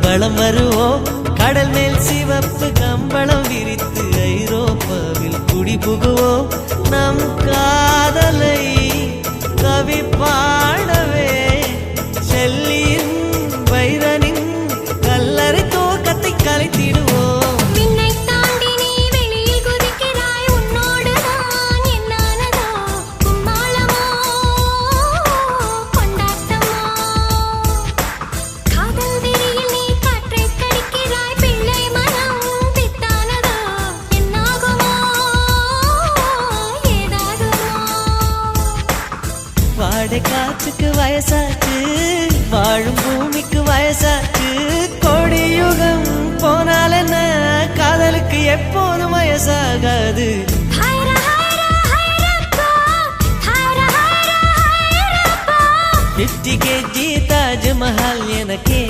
வளம் வருவோம் கடல் மேல் சிவப்பு கம்பளம் விரித்து ஐரோப்பாவில் குடி புகுவோம் நம் காதலை கவி பாடவே செல்லியின் வைரனின் கல்லறை தோக்கத்தை கலைத்திடுவோம் வாடை காற்றுக்கு வயசாச்சு வாழும் பூமிக்கு வயசாச்சு கொடியுகம் போனால் என்ன காதலுக்கு எப்போதும் வயசாகாது 50 kg தாஜ்மஹால் எனக்கே